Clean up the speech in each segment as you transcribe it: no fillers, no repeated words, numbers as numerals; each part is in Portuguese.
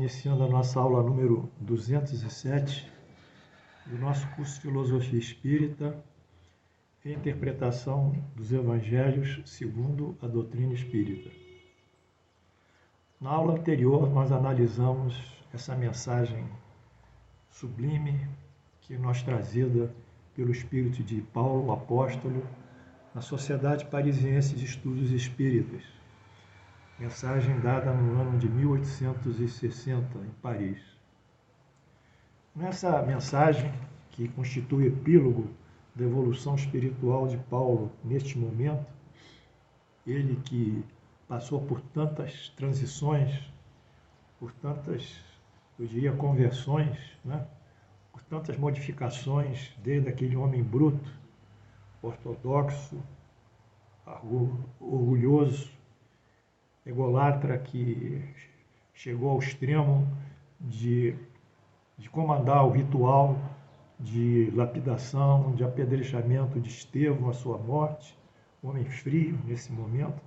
iniciando a nossa aula número 207 do nosso curso de Filosofia Espírita e Interpretação dos Evangelhos segundo a doutrina espírita. Na aula anterior, nós analisamos essa mensagem sublime que nos trazida pelo Espírito de Paulo, o apóstolo, na Sociedade Parisiense de Estudos Espíritas, mensagem dada no ano de 1860, em Paris. Nessa mensagem, que constitui o epílogo da evolução espiritual de Paulo neste momento, ele que passou por tantas transições, por tantas, eu diria, conversões, né? Por tantas modificações, desde aquele homem bruto, ortodoxo, orgulhoso, ególatra, que chegou ao extremo de comandar o ritual de lapidação, de apedrejamento de Estevão à sua morte, um homem frio nesse momento.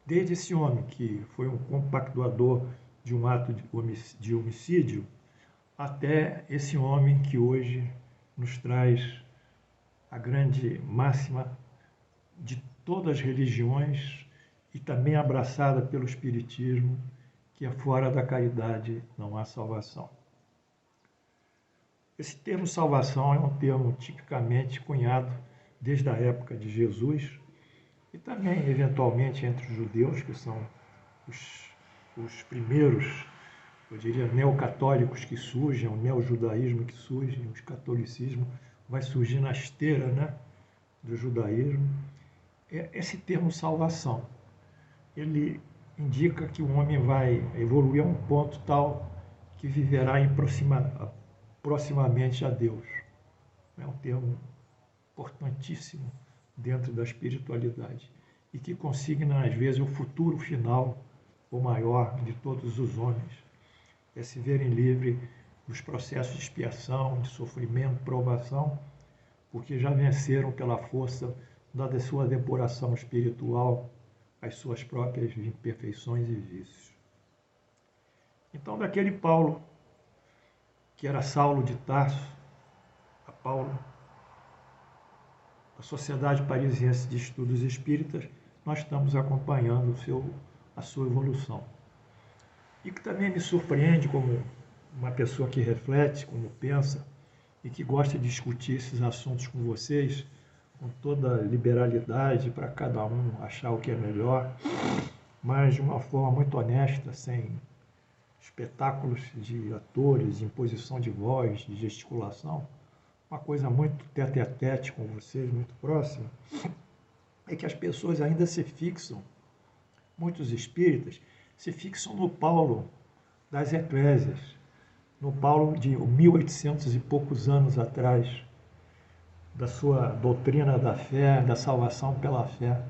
Desde esse homem que foi um compactuador de um ato de homicídio, até esse homem que hoje nos traz a grande máxima de todas as religiões e também abraçada pelo Espiritismo, que é fora da caridade não há salvação. Esse termo salvação é um termo tipicamente cunhado desde a época de Jesus e também, eventualmente, entre os judeus, que são os primeiros, eu diria, neocatólicos que surgem, o neojudaísmo que surge, o catolicismo vai surgir na esteira, né, do judaísmo. Esse termo salvação, ele indica que o homem vai evoluir a um ponto tal que viverá proximamente a Deus. É um termo importantíssimo dentro da espiritualidade e que consigna, às vezes, o futuro final, o maior de todos os homens. É se verem livres dos processos de expiação, de sofrimento, provação, porque já venceram pela força da sua depuração espiritual as suas próprias imperfeições e vícios. Então, daquele Paulo, que era Saulo de Tarso, a Paulo, a Sociedade Parisiense de Estudos Espíritas, nós estamos acompanhando a sua evolução. E que também me surpreende como uma pessoa que reflete, como pensa, e que gosta de discutir esses assuntos com vocês, com toda a liberalidade para cada um achar o que é melhor, mas de uma forma muito honesta, sem espetáculos de atores, de imposição de voz, de gesticulação, uma coisa muito tete-a-tete com vocês, muito próxima, é que as pessoas ainda se fixam, muitos espíritas, se fixam no Paulo das Eclésias, no Paulo de 1800 e poucos anos atrás, da sua doutrina da fé, da salvação pela fé,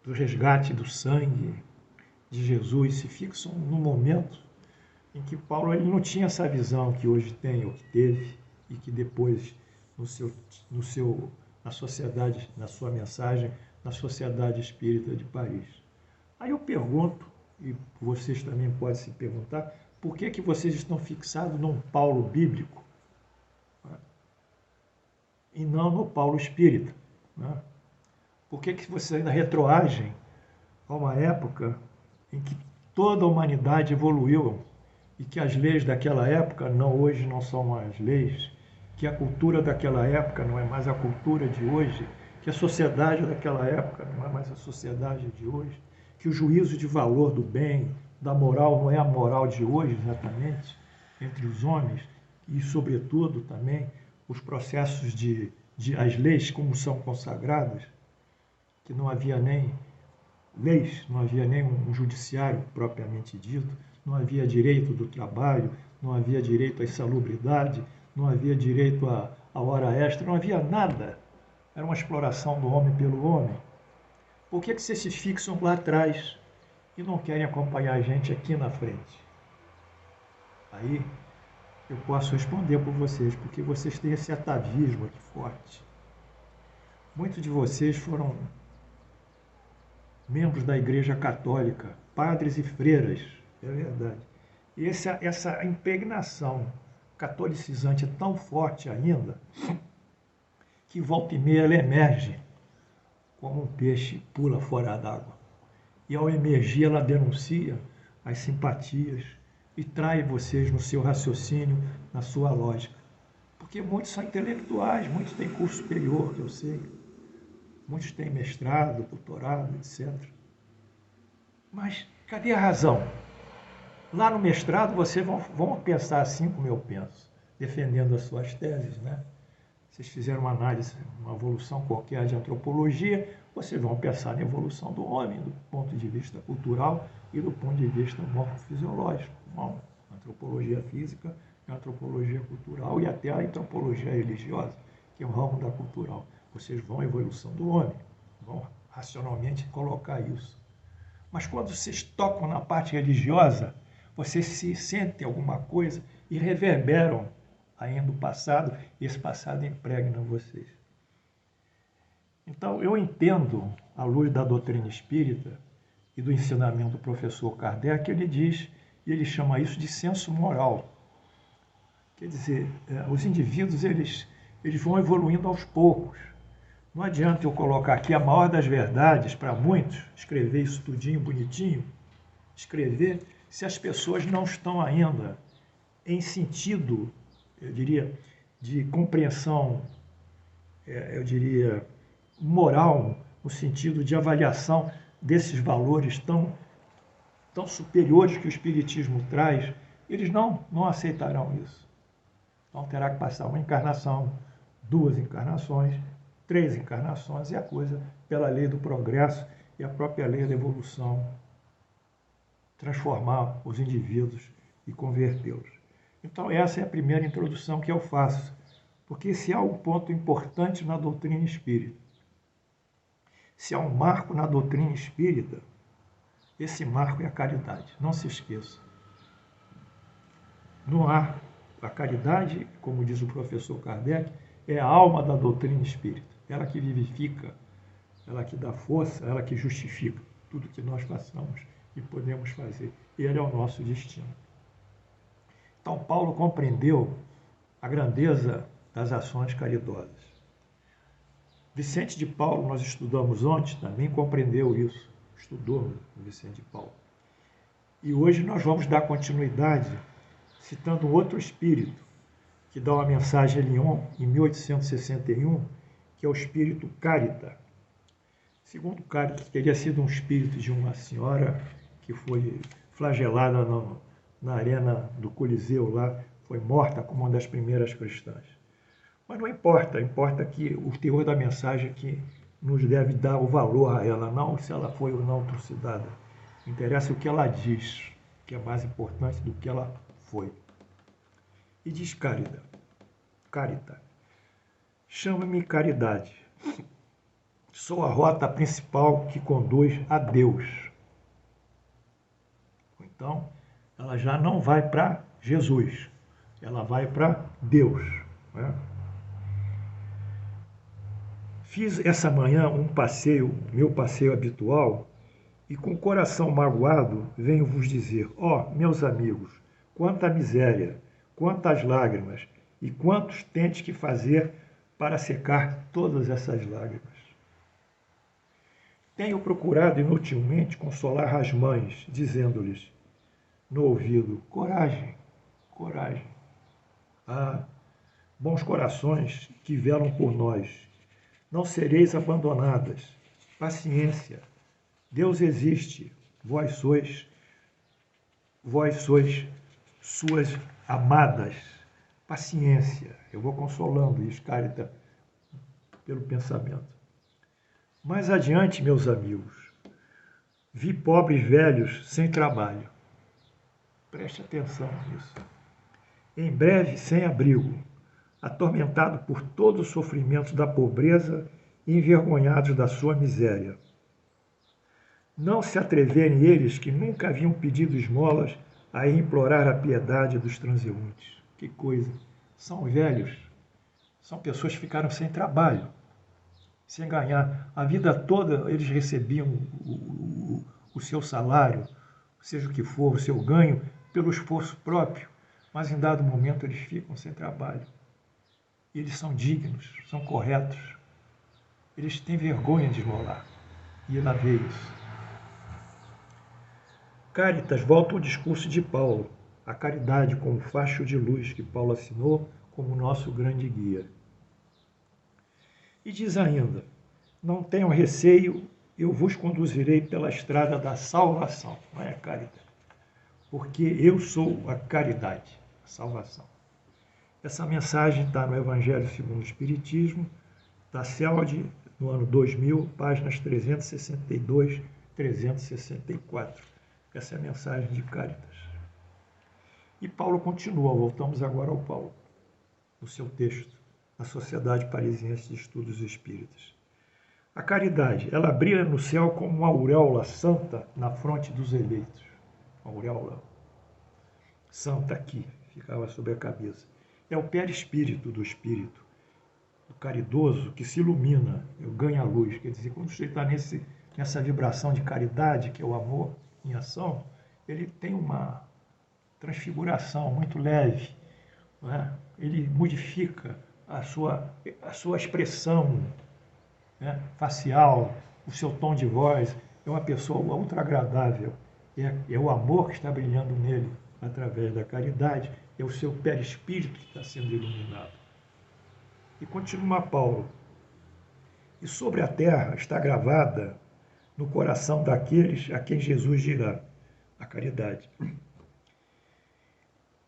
do resgate do sangue de Jesus, se fixam no momento em que Paulo ele não tinha essa visão que hoje tem, ou que teve, e que depois, na sociedade, na sua mensagem, na Sociedade Espírita de Paris. Aí eu pergunto, e vocês também podem se perguntar, por que vocês estão fixados num Paulo bíblico e não no Paulo espírita? Né? Por que vocês ainda retroagem a uma época em que toda a humanidade evoluiu e que as leis daquela época hoje não são mais leis, que a cultura daquela época não é mais a cultura de hoje, que a sociedade daquela época não é mais a sociedade de hoje, que o juízo de valor do bem, da moral, não é a moral de hoje exatamente, entre os homens, e sobretudo também os processos as leis como são consagradas, que não havia nem leis, não havia nem um judiciário propriamente dito, não havia direito do trabalho, não havia direito à insalubridade, não havia direito à hora extra, não havia nada. Era uma exploração do homem pelo homem. Por que vocês se fixam lá atrás e não querem acompanhar a gente aqui na frente? Aí eu posso responder por vocês, porque vocês têm esse atavismo aqui forte. Muitos de vocês foram membros da Igreja Católica, padres e freiras, É verdade. E essa impregnação catolicizante é tão forte ainda que volta e meia ela emerge como um peixe pula fora d'água. E ao emergir ela denuncia as simpatias e trai vocês no seu raciocínio, na sua lógica. Porque muitos são intelectuais, muitos têm curso superior, que eu sei, muitos têm mestrado, doutorado, etc. Mas cadê a razão? Lá no mestrado vocês vão pensar assim como eu penso, defendendo as suas teses, né? Vocês fizeram uma análise, uma evolução qualquer de antropologia, vocês vão pensar na evolução do homem do ponto de vista cultural e do ponto de vista morfofisiológico. Bom, antropologia física, a antropologia cultural e até a antropologia religiosa, que é o ramo da cultural. Vocês vão à evolução do homem, vão racionalmente colocar isso. Mas quando vocês tocam na parte religiosa, vocês se sentem alguma coisa e reverberam ainda o passado, e esse passado impregna vocês. Então, eu entendo, à luz da doutrina espírita e do ensinamento do professor Kardec, ele diz, e ele chama isso de senso moral. Quer dizer, os indivíduos, eles vão evoluindo aos poucos. Não adianta eu colocar aqui a maior das verdades para muitos, escrever isso tudinho bonitinho, escrever, se as pessoas não estão ainda em sentido, eu diria, de compreensão, eu diria, moral, no sentido de avaliação desses valores tão superiores que o Espiritismo traz, eles não aceitarão isso. Então terá que passar uma encarnação, 2 encarnações, 3 encarnações, e a coisa, pela lei do progresso e a própria lei da evolução, transformar os indivíduos e convertê-los. Então essa é a primeira introdução que eu faço, porque esse é um ponto importante na doutrina espírita. Se há um marco na doutrina espírita, esse marco é a caridade, não se esqueça. Não há a caridade, como diz o professor Kardec, é a alma da doutrina espírita, ela que vivifica, ela que dá força, ela que justifica tudo que nós façamos e podemos fazer. Ele é o nosso destino. Então, Paulo compreendeu a grandeza das ações caridosas. Vicente de Paulo, nós estudamos ontem, também compreendeu isso, estudou Vicente de Paulo. E hoje nós vamos dar continuidade citando outro espírito, que dá uma mensagem a Lyon, em 1861, que é o espírito Carita. Segundo Carita, teria sido um espírito de uma senhora que foi flagelada na arena do Coliseu lá, foi morta como uma das primeiras cristãs. Mas não importa, importa que o teor da mensagem que nos deve dar o valor a ela, não se ela foi ou não trucidada. Interessa o que ela diz, que é mais importante do que ela foi. E diz Carita, chama-me caridade. Sou a rota principal que conduz a Deus. Então, ela já não vai para Jesus, ela vai para Deus, né? Fiz essa manhã um passeio, meu passeio habitual, e com o coração magoado venho vos dizer, meus amigos, quanta miséria, quantas lágrimas, e quantos tentes que fazer para secar todas essas lágrimas. Tenho procurado inutilmente consolar as mães, dizendo-lhes no ouvido, coragem, coragem. Bons corações que velam por nós, não sereis abandonadas. Paciência. Deus existe. Vós sois suas amadas. Paciência. Eu vou consolando isso, Carita, pelo pensamento. Mais adiante, meus amigos, vi pobres velhos sem trabalho. Preste atenção nisso. Em breve, sem abrigo, atormentado por todo o sofrimento da pobreza e envergonhados da sua miséria. Não se atreverem eles, que nunca haviam pedido esmolas, a implorar a piedade dos transeuntes. Que coisa! São velhos, são pessoas que ficaram sem trabalho, sem ganhar. A vida toda eles recebiam o seu salário, seja o que for, o seu ganho, pelo esforço próprio, mas em dado momento eles ficam sem trabalho. Eles são dignos, são corretos. Eles têm vergonha de esmolar. E ela vê isso. Caritas volta ao discurso de Paulo, a caridade como facho de luz que Paulo assinou como nosso grande guia. E diz ainda, não tenham receio, eu vos conduzirei pela estrada da salvação, não é a caridade, porque eu sou a caridade, a salvação. Essa mensagem está no Evangelho segundo o Espiritismo, da CELD, no ano 2000, páginas 362, 364. Essa é a mensagem de Cáritas. E Paulo continua, voltamos agora ao Paulo, no seu texto, na Sociedade Parisiense de Estudos Espíritas. A caridade, ela brilha no céu como uma auréola santa na fronte dos eleitos. Uma auréola santa aqui, ficava sobre a cabeça. É o perispírito do espírito, do caridoso que se ilumina, ganha a luz. Quer dizer, quando você está nessa vibração de caridade, que é o amor em ação, ele tem uma transfiguração muito leve, não é? Ele modifica a sua expressão, né, facial, o seu tom de voz. É uma pessoa ultra agradável. É o amor que está brilhando nele através da caridade, é o seu perispírito que está sendo iluminado. E continua Paulo. E sobre a terra está gravada no coração daqueles a quem Jesus dirá, a caridade.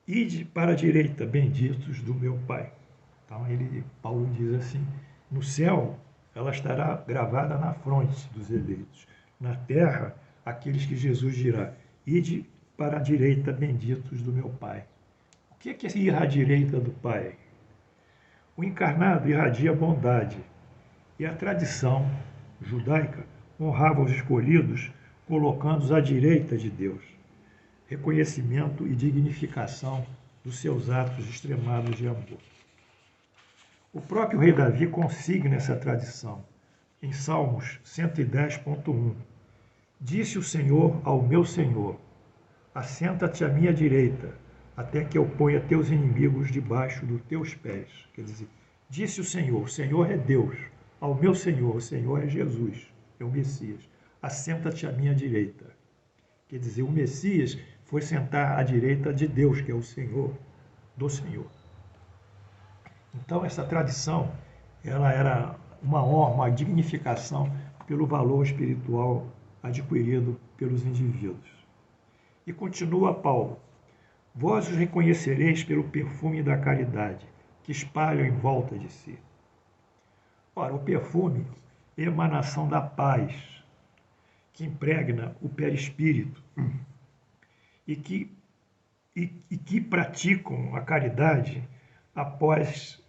Ide para a direita, benditos do meu Pai. Então, Paulo diz assim, no céu ela estará gravada na fronte dos eleitos. Na terra, aqueles que Jesus dirá, ide para a direita, benditos do meu Pai. O que é ir à direita do Pai? O encarnado irradia bondade, e a tradição judaica honrava os escolhidos, colocando-os à direita de Deus. Reconhecimento e dignificação dos seus atos extremados de amor. O próprio rei Davi consigna essa tradição. Em Salmos 110.1, disse o Senhor ao meu Senhor, assenta-te à minha direita, até que eu ponha teus inimigos debaixo dos teus pés. Quer dizer, disse o Senhor é Deus, ao meu Senhor, o Senhor é Jesus, é o Messias, assenta-te à minha direita. Quer dizer, o Messias foi sentar à direita de Deus, que é o Senhor, do Senhor. Então, essa tradição, ela era uma honra, uma dignificação pelo valor espiritual adquirido pelos indivíduos. E continua Paulo, vós os reconhecereis pelo perfume da caridade, que espalham em volta de si. Ora, o perfume é emanação da paz, que impregna o perispírito e que praticam a caridade após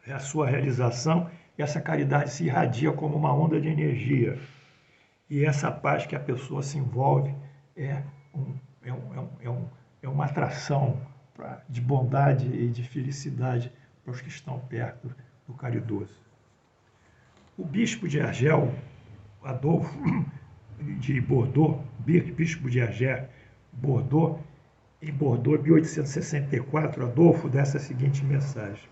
a sua realização, essa caridade se irradia como uma onda de energia. E essa paz que a pessoa se envolve é uma atração de bondade e de felicidade para os que estão perto do caridoso. O bispo de Argel, Adolfo de Bordeaux, bispo de Argel, Bordeaux, em Bordeaux, em 1864, Adolfo dessa seguinte mensagem.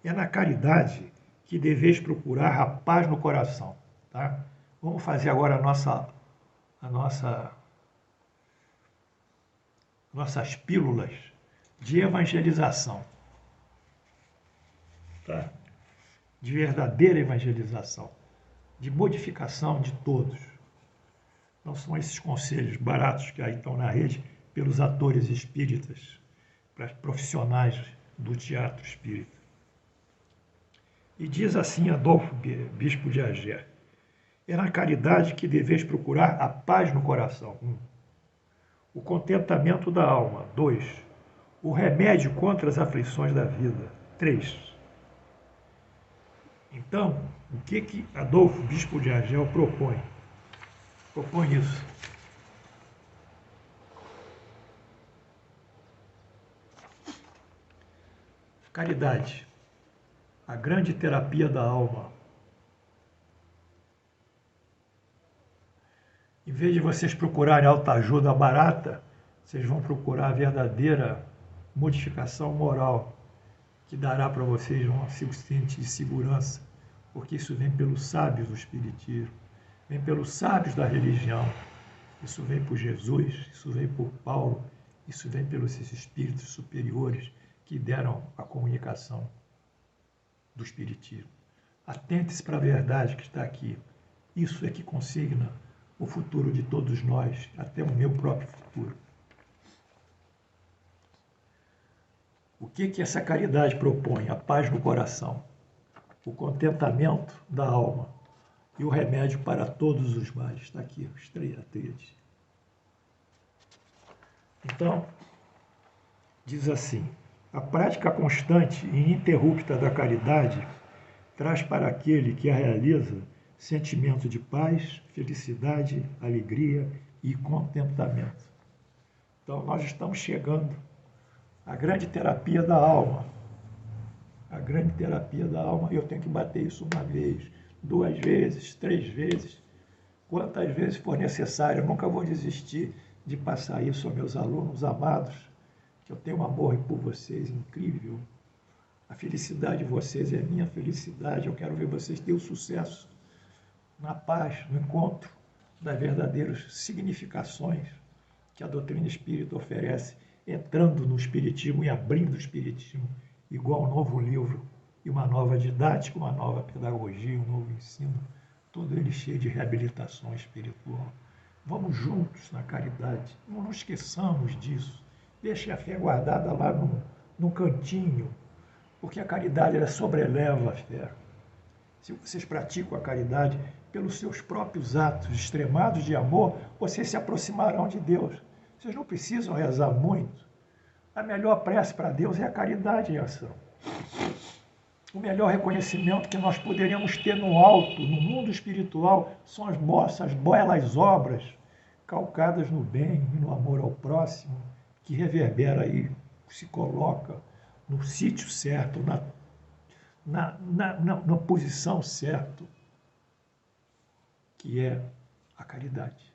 É na caridade que deveis procurar a paz no coração. Tá? Vamos fazer agora nossas pílulas de evangelização. Tá? De verdadeira evangelização, de modificação de todos. Não são esses conselhos baratos que aí estão na rede pelos atores espíritas, para profissionais do teatro espírita. E diz assim Adolfo, bispo de Argel, é na caridade que deveis procurar a paz no coração. 1. O contentamento da alma. 2. O remédio contra as aflições da vida. 3. Então, o que Adolfo, bispo de Argel, propõe? Propõe isso. Caridade, a grande terapia da alma. vez de vocês procurarem autoajuda barata, vocês vão procurar a verdadeira modificação moral, que dará para vocês uma suficiente segurança, porque isso vem pelos sábios do Espiritismo, vem pelos sábios da religião, isso vem por Jesus, isso vem por Paulo, isso vem pelos espíritos superiores que deram a comunicação do Espiritismo. Atente-se para a verdade que está aqui. Isso é que consigna o futuro de todos nós, até o meu próprio futuro. O que essa caridade propõe? A paz no coração, o contentamento da alma e o remédio para todos os males. Está aqui, a tríade. Então, diz assim: a prática constante e ininterrupta da caridade traz para aquele que a realiza sentimento de paz, felicidade, alegria e contentamento. Então, nós estamos chegando à grande terapia da alma. A grande terapia da alma, eu tenho que bater isso uma vez, 2 vezes, 3 vezes, quantas vezes for necessário. Eu nunca vou desistir de passar isso aos meus alunos amados, que eu tenho um amor por vocês incrível. A felicidade de vocês é minha felicidade. Eu quero ver vocês ter o sucesso na paz, no encontro das verdadeiras significações que a doutrina espírita oferece, entrando no Espiritismo e abrindo o Espiritismo, igual um novo livro e uma nova didática, uma nova pedagogia, um novo ensino, todo ele cheio de reabilitação espiritual. Vamos juntos na caridade, não nos esqueçamos disso. Deixe a fé guardada lá num cantinho, porque a caridade ela sobreleva a fé. Se vocês praticam a caridade pelos seus próprios atos extremados de amor, vocês se aproximarão de Deus. Vocês não precisam rezar muito. A melhor prece para Deus é a caridade em ação. O melhor reconhecimento que nós poderíamos ter no alto, no mundo espiritual, são as belas obras calcadas no bem e no amor ao próximo, que reverbera aí, se coloca no sítio certo, na posição certa, que é a caridade.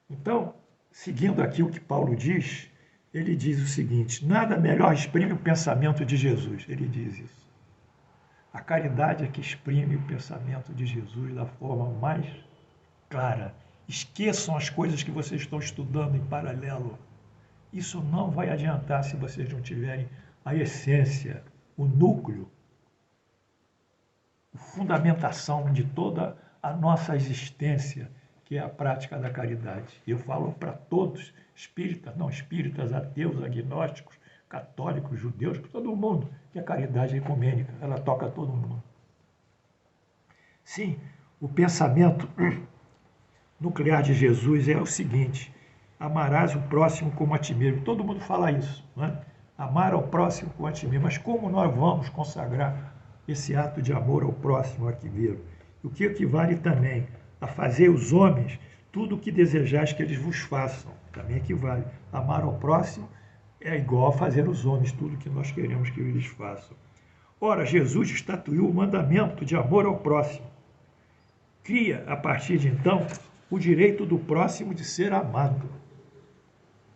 Então, seguindo aqui o que Paulo diz, ele diz o seguinte: nada melhor exprime o pensamento de Jesus. Ele diz isso. A caridade é que exprime o pensamento de Jesus da forma mais clara. Esqueçam as coisas que vocês estão estudando em paralelo. Isso não vai adiantar se vocês não tiverem a essência, o núcleo, a fundamentação de toda a nossa existência, que é a prática da caridade. Eu falo para todos, espíritas, não espíritas, ateus, agnósticos, católicos, judeus, para todo mundo, que a caridade é ecumênica, ela toca todo mundo. Sim, o pensamento nuclear de Jesus é o seguinte: amarás o próximo como a ti mesmo. Todo mundo fala isso, não é? Amar ao próximo como a ti mesmo. Mas como nós vamos consagrar esse ato de amor ao próximo aqui mesmo? O que equivale também a fazer os homens tudo o que desejais que eles vos façam. Também equivale. Amar ao próximo é igual a fazer os homens tudo o que nós queremos que eles façam. Ora, Jesus estatuiu o mandamento de amor ao próximo. Cria, a partir de então, o direito do próximo de ser amado.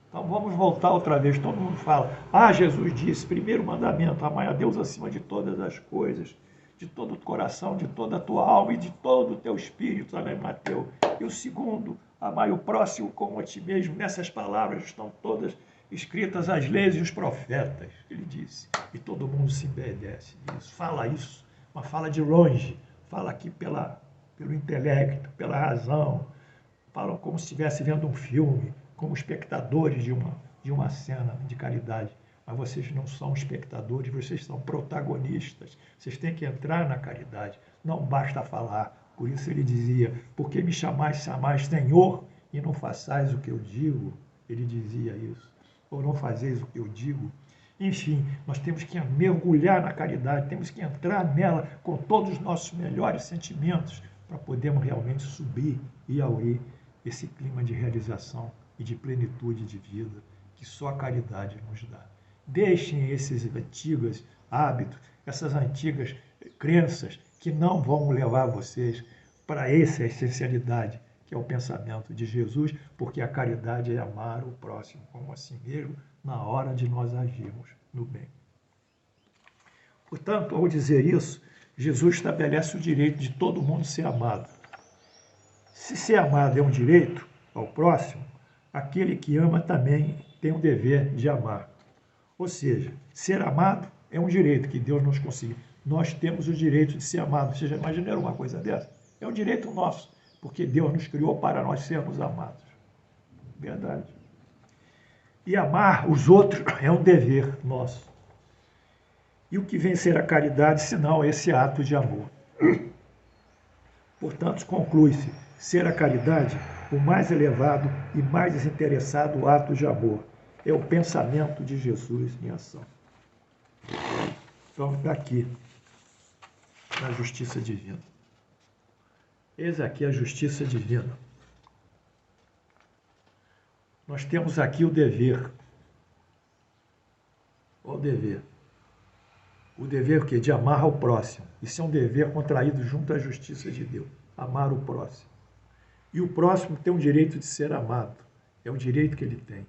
Então vamos voltar outra vez. Todo mundo fala: Jesus disse, primeiro mandamento, amar a Deus acima de todas as coisas, de todo o coração, de toda a tua alma e de todo o teu espírito, lá em Mateus. E o segundo, amar o próximo como a ti mesmo. Nessas palavras estão todas escritas as leis e os profetas, ele disse. E todo mundo se obedece disso. Fala isso, mas fala de longe. Fala aqui pelo intelecto, pela razão. Falam como se estivesse vendo um filme, como espectadores de uma cena de caridade. Mas vocês não são espectadores, vocês são protagonistas. Vocês têm que entrar na caridade. Não basta falar. Por isso ele dizia: por que me chamais Senhor e não façais o que eu digo? Ele dizia isso. Ou não fazeis o que eu digo? Enfim, nós temos que mergulhar na caridade, temos que entrar nela com todos os nossos melhores sentimentos para podermos realmente subir e aurir esse clima de realização e de plenitude de vida que só a caridade nos dá. Deixem esses antigos hábitos, essas antigas crenças que não vão levar vocês para essa essencialidade que é o pensamento de Jesus, porque a caridade é amar o próximo como a si mesmo na hora de nós agirmos no bem. Portanto, ao dizer isso, Jesus estabelece o direito de todo mundo ser amado. Se ser amado é um direito ao próximo, aquele que ama também tem o dever de amar. Ou seja, ser amado é um direito que Deus nos concede. Nós temos o direito de ser amados. Você já imaginou uma coisa dessa? É um direito nosso, porque Deus nos criou para nós sermos amados. Verdade. E amar os outros é um dever nosso. E o que vem ser a caridade, senão esse ato de amor? Portanto, conclui-se ser a caridade o mais elevado e mais desinteressado ato de amor. É o pensamento de Jesus em ação. Então, está aqui, na justiça divina. Eis aqui a justiça divina. Nós temos aqui o dever. O dever. O dever o quê? De amar ao próximo. Isso é um dever contraído junto à justiça de Deus. Amar o próximo. E o próximo tem o direito de ser amado. É o direito que ele tem.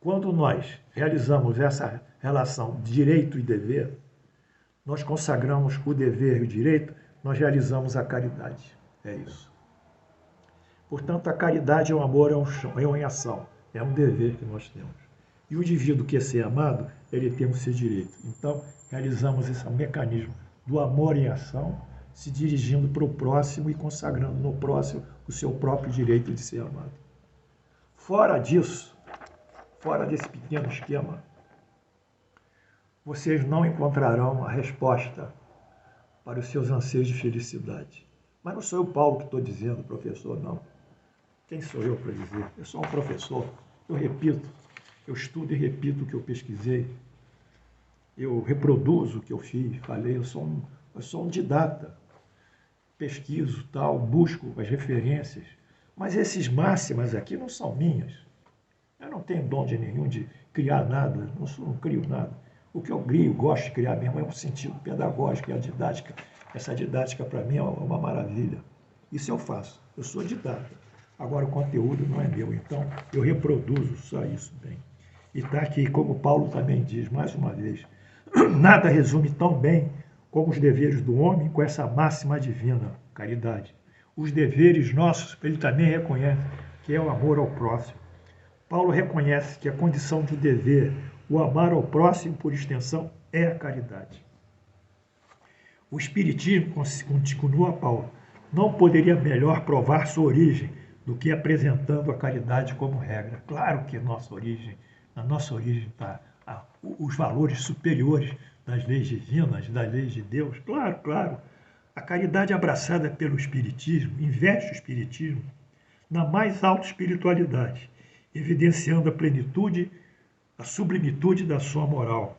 Quando nós realizamos essa relação direito e dever, nós consagramos o dever e o direito, nós realizamos a caridade. É isso. Portanto, a caridade é um amor, é uma ação. É um dever que nós temos. E o indivíduo que quer ser amado, ele tem o seu direito. Então, realizamos esse mecanismo do amor em ação, se dirigindo para o próximo e consagrando no próximo o seu próprio direito de ser amado. Fora disso, fora desse pequeno esquema, vocês não encontrarão a resposta para os seus anseios de felicidade. Mas não sou eu, Paulo, que estou dizendo, professor, não. Quem sou eu para dizer? Eu sou um professor. Eu repito, eu estudo e repito o que eu pesquisei. Eu reproduzo o que eu fiz, falei. Eu sou um didata. Pesquiso, tal, busco as referências. Mas esses máximas aqui não são minhas. Eu não tenho dom de nenhum de criar nada, não crio nada. O que eu crio, gosto de criar mesmo é um sentido pedagógico, e a didática. Essa didática, para mim, é uma maravilha. Isso eu faço. Eu sou didata. Agora, o conteúdo não é meu. Então, eu reproduzo só isso bem. E está aqui, como Paulo também diz, mais uma vez, nada resume tão bem como os deveres do homem com essa máxima divina, caridade. Os deveres nossos, ele também reconhece que é o amor ao próximo. Paulo reconhece que a condição de dever, o amar ao próximo, por extensão, é a caridade. O Espiritismo, continua Paulo, não poderia melhor provar sua origem do que apresentando a caridade como regra. Claro que na nossa origem está os valores superiores das leis divinas, das leis de Deus. Claro, claro. A caridade abraçada pelo Espiritismo investe o Espiritismo na mais alta espiritualidade, evidenciando a plenitude, a sublimitude da sua moral.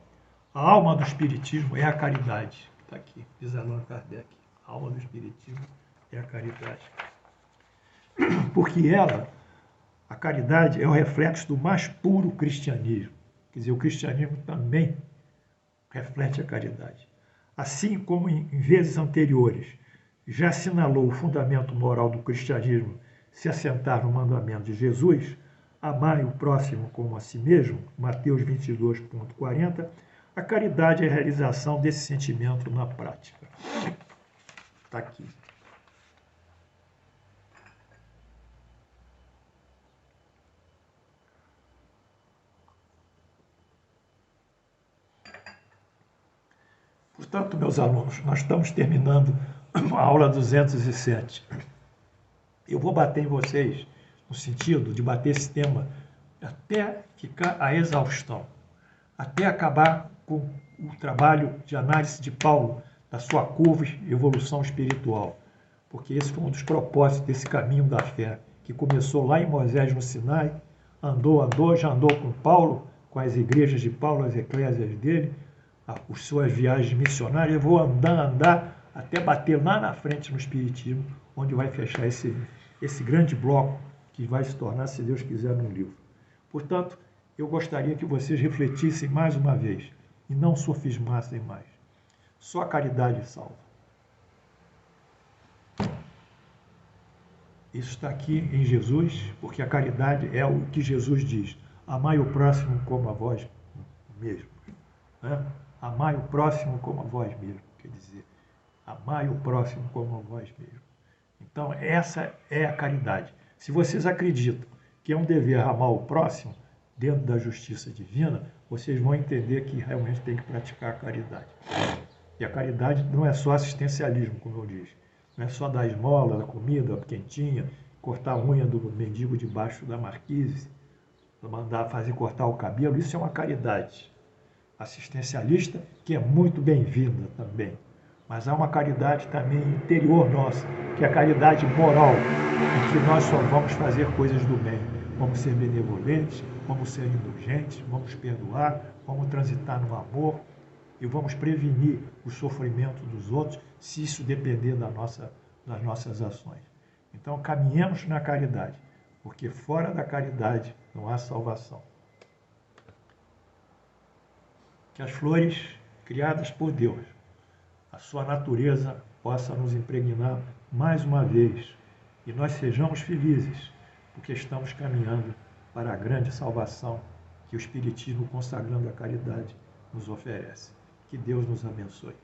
A alma do Espiritismo é a caridade. Está aqui, diz Allan Kardec. A alma do Espiritismo é a caridade. Porque a caridade, é o reflexo do mais puro cristianismo. Quer dizer, o cristianismo também reflete a caridade. Assim como em vezes anteriores já assinalou o fundamento moral do cristianismo se assentar no mandamento de Jesus, amai o próximo como a si mesmo, Mateus 22,40, a caridade é a realização desse sentimento na prática. Está aqui. Portanto, meus alunos, nós estamos terminando a aula 207. Eu vou bater em vocês no sentido de bater esse tema até ficar a exaustão, até acabar com o trabalho de análise de Paulo da sua curva de evolução espiritual, porque esse foi um dos propósitos desse caminho da fé, que começou lá em Moisés no Sinai, já andou com Paulo, com as igrejas de Paulo, as eclésias dele, as suas viagens missionárias. Eu vou andar até bater lá na frente no Espiritismo, onde vai fechar esse grande bloco que vai se tornar, se Deus quiser, num livro. Portanto, eu gostaria que vocês refletissem mais uma vez e não sofismassem mais. Só a caridade salva. Isso está aqui em Jesus, porque a caridade é o que Jesus diz. Amai o próximo como a vós mesmo. Né? Amai o próximo como a vós mesmo. Quer dizer, amai o próximo como a vós mesmo. Então, essa é a caridade. Se vocês acreditam que é um dever amar o próximo, dentro da justiça divina, vocês vão entender que realmente tem que praticar a caridade. E a caridade não é só assistencialismo, como eu disse. Não é só dar esmola, da comida quentinha, cortar a unha do mendigo debaixo da marquise, mandar fazer cortar o cabelo. Isso é uma caridade assistencialista que é muito bem-vinda também. Mas há uma caridade também interior nossa, que é a caridade moral, em que nós só vamos fazer coisas do bem. Vamos ser benevolentes, vamos ser indulgentes, vamos perdoar, vamos transitar no amor e vamos prevenir o sofrimento dos outros, se isso depender das nossas ações. Então, caminhemos na caridade, porque fora da caridade não há salvação. Que as flores criadas por Deus, a sua natureza possa nos impregnar mais uma vez e nós sejamos felizes, porque estamos caminhando para a grande salvação que o Espiritismo, consagrando a caridade, nos oferece. Que Deus nos abençoe.